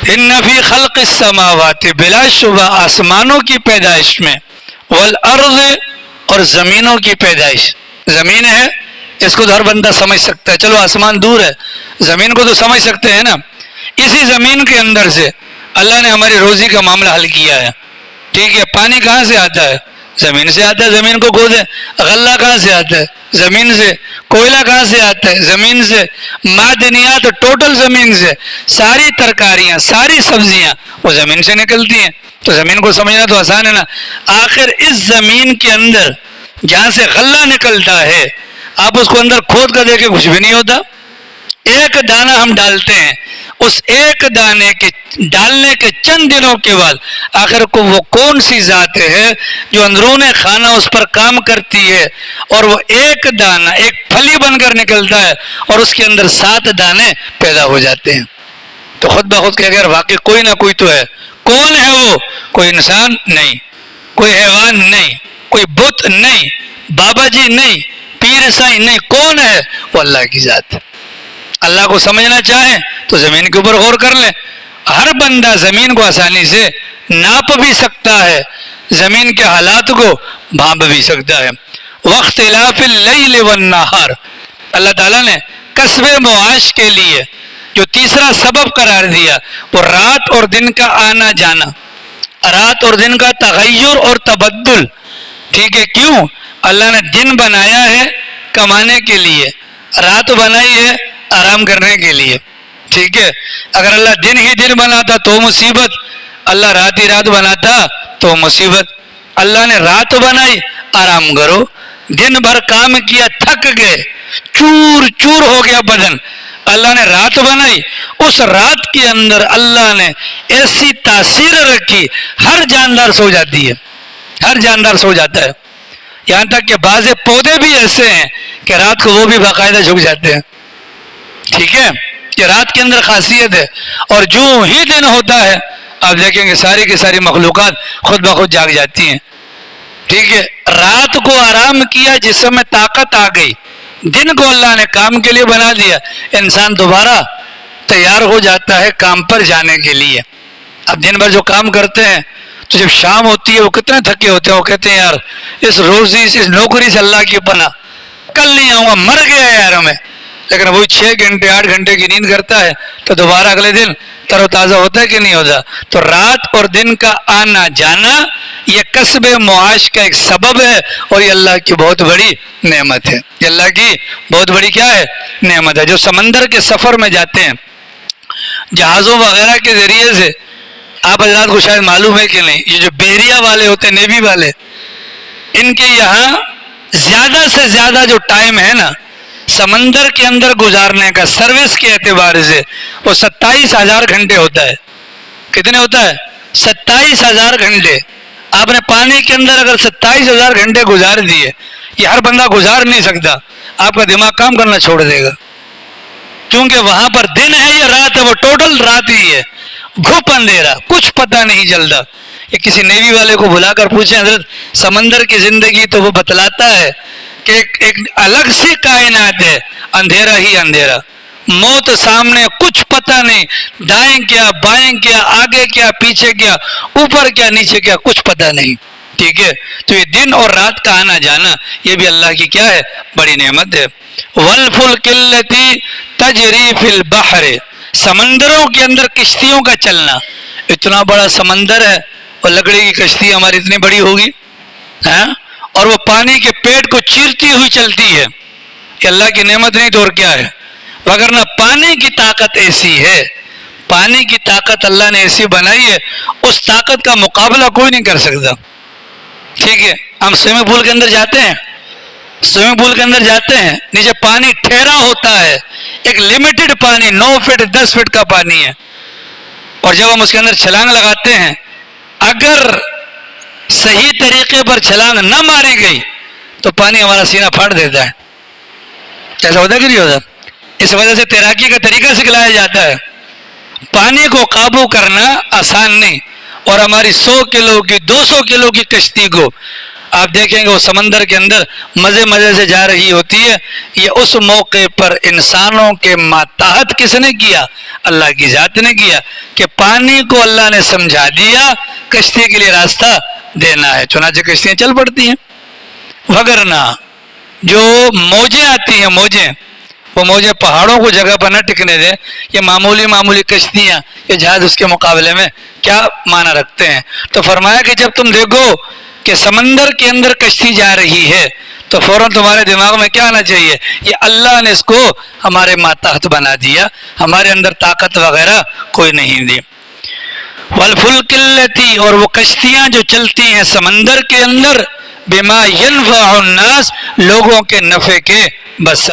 ان فی خلق السماوات، بلا شبہ آسمانوں کی پیدائش میں، والارض اور زمینوں کی پیدائش. زمین ہے اس کو تو ہر بندہ سمجھ سکتا ہے، چلو آسمان دور ہے، زمین کو تو سمجھ سکتے ہیں نا. اسی زمین کے اندر سے اللہ نے ہماری روزی کا معاملہ حل کیا ہے. ٹھیک ہے، پانی کہاں سے آتا ہے؟ زمین سے آتا ہے. زمین کو کھودیں. غلہ کہاں سے آتا ہے؟ زمین سے. کوئلہ کہاں سے آتا ہے؟ زمین سے. معدنیات ٹوٹل زمین سے. ساری ترکاریاں، ساری سبزیاں وہ زمین سے نکلتی ہیں. تو زمین کو سمجھنا تو آسان ہے نا. آخر اس زمین کے اندر جہاں سے غلہ نکلتا ہے، آپ اس کو اندر کھود کر دیکھیں کچھ بھی نہیں ہوتا. ایک دانہ ہم ڈالتے ہیں، اس ایک دانے کے ڈالنے کے چند دنوں کے بعد آخر کو وہ کون سی ذات ہے جو اندرون خانہ اس پر کام کرتی ہے اور وہ ایک دانہ ایک پھلی بن کر نکلتا ہے اور اس کے اندر 7 دانے پیدا ہو جاتے ہیں. تو خود بخود کہ اگر واقعی کوئی نہ کوئی تو ہے. کون ہے وہ؟ کوئی انسان نہیں، کوئی حیوان نہیں، کوئی بت نہیں، بابا جی نہیں، پیر سائی نہیں. کون ہے؟ وہ اللہ کی ذات. اللہ کو سمجھنا چاہیں تو زمین کے اوپر غور کر لیں. ہر بندہ زمین کو آسانی سے ناپ بھی سکتا ہے، زمین کے حالات کو بھانپ بھی سکتا ہے. واختلاف اللیل والنہار، اللہ تعالیٰ نے کسب معاش کے لیے جو تیسرا سبب قرار دیا وہ رات اور دن کا آنا جانا، رات اور دن کا تغیر اور تبدل. ٹھیک ہے، کیوں؟ اللہ نے دن بنایا ہے کمانے کے لیے، رات بنائی ہے آرام کرنے کے لیے. ٹھیک ہے، اگر اللہ دن ہی دن بناتا تو مصیبت، اللہ رات ہی رات بناتا تو مصیبت. اللہ نے رات بنائی، آرام کرو. دن بھر کام کیا، تھک گئے، چور چور ہو گیا بدن. اللہ نے رات بنائی، اس رات کے اندر اللہ نے ایسی تاثیر رکھی، ہر جاندار سو جاتی ہے، ہر جاندار سو جاتا ہے. یہاں تک کہ بعض پودے بھی ایسے ہیں کہ رات کو وہ بھی باقاعدہ جھک جاتے ہیں. ٹھیک ہے، یہ رات کے اندر خاصیت ہے. اور جو ہی دن ہوتا ہے آپ دیکھیں گے ساری کی ساری مخلوقات خود بخود جاگ جاتی ہیں. ٹھیک ہے، رات کو آرام کیا، جسم میں طاقت آ گئی. دن کو اللہ نے کام کے لیے بنا دیا، انسان دوبارہ تیار ہو جاتا ہے کام پر جانے کے لیے. اب دن بھر جو کام کرتے ہیں تو جب شام ہوتی ہے وہ کتنے تھکے ہوتے ہیں، وہ کہتے ہیں یار اس روزی سے، اس نوکری سے اللہ کی پناہ، کل نہیں آؤں گا، مر گیا یار ہمیں. لیکن وہی 6 گھنٹے 8 گھنٹے کی نیند کرتا ہے تو دوبارہ اگلے دن تر و تازہ ہوتا ہے کہ نہیں ہوتا. تو رات اور دن کا آنا جانا یہ کسب معاش کا ایک سبب ہے اور یہ اللہ کی بہت بڑی نعمت ہے. یہ اللہ کی بہت بڑی کیا ہے؟ نعمت ہے. جو سمندر کے سفر میں جاتے ہیں جہازوں وغیرہ کے ذریعے سے، آپ حضرات کو شاید معلوم ہے کہ نہیں، یہ جو بحریہ والے ہوتے ہیں، نیوی والے، ان کے یہاں زیادہ سے زیادہ جو ٹائم ہے نا سمندر کے اندر گزارنے کا سروس کے اعتبار سے وہ 27,000 گھنٹے ہوتا ہے. کتنے ہوتا ہے؟ 27,000 گھنٹے. آپ نے پانی کے اندر اگر 27,000 گھنٹے گزار دیے، یہ ہر بندہ گزار نہیں سکتا، آپ کا دماغ کام کرنا چھوڑ دے گا. کیونکہ وہاں پر دن ہے یا رات ہے، وہ ٹوٹل رات ہی ہے، گھپ اندھیرا، کچھ پتہ نہیں چلتا. یہ کسی نیوی والے کو بلا کر پوچھیں حضرت سمندر کی زندگی، تو وہ بتلاتا ہے کہ ایک الگ سی کائنات ہے، اندھیرا ہی اندھیرا، موت سامنے، کچھ پتہ نہیں، دائیں کیا بائیں کیا، آگے کیا پیچھے کیا، اوپر کیا نیچے کیا، کچھ پتہ نہیں. ٹھیک ہے، تو یہ دن اور رات کا آنا جانا یہ بھی اللہ کی کیا ہے؟ بڑی نعمت ہے. والفلک التی تجری فی البحر، سمندروں کے اندر کشتیوں کا چلنا. اتنا بڑا سمندر ہے اور لکڑی کی کشتی ہماری اتنی بڑی ہوگی ہاں، اور وہ پانی کے پیٹ کو چیرتی ہوئی چلتی ہے. کہ اللہ کی نعمت نہیں تو اور کیا ہے؟ وگرنہ پانی کی طاقت ایسی ہے، پانی کی طاقت اللہ نے ایسی بنائی ہے، اس طاقت کا مقابلہ کوئی نہیں کر سکتا. ٹھیک ہے، ہم سوئمنگ پول کے اندر جاتے ہیں، سوئمنگ پول کے اندر جاتے ہیں، نیچے پانی ٹھہرا ہوتا ہے، ایک لمیٹڈ پانی، 9 فٹ 10 فٹ کا پانی ہے، اور جب ہم اس کے اندر چھلانگ لگاتے ہیں، اگر صحیح طریقے پر چھلانگ نہ ماری گئی تو پانی ہمارا سینہ پھاڑ دیتا ہے. ایسا ہوتا ہے کہ نہیں ہوتا؟ اس وجہ سے تیراکی کا طریقہ سکھلایا جاتا ہے. پانی کو قابو کرنا آسان نہیں، اور ہماری 100 کلو کی 200 کلو کی کشتی کو آپ دیکھیں گے وہ سمندر کے اندر مزے مزے سے جا رہی ہوتی ہے. یہ اس موقع پر انسانوں کے ماتحت کس نے کیا؟ اللہ کی ذات نے کیا کہ پانی کو اللہ نے سمجھا دیا کشتی کے لیے راستہ دینا ہے، چنانچہ کشتیاں چل پڑتی ہیں. وگرنہ جو موجیں آتی ہیں، وہ موجیں پہاڑوں کو جگہ پر نہ ٹکنے دیں. یہ معمولی کشتیاں، یہ جہاز اس کے مقابلے میں کیا معنی رکھتے ہیں؟ تو فرمایا کہ جب تم دیکھو کہ سمندر کے اندر کشتی جا رہی ہے تو فوراً تمہارے دماغ میں کیا آنا چاہیے؟ یہ اللہ نے اس کو ہمارے ماتحت بنا دیا، ہمارے اندر طاقت وغیرہ کوئی نہیں دی. والفلک التی، اور وہ کشتیاں جو چلتی ہیں سمندر کے اندر، بما ینفع الناس، لوگوں کے نفع کے بس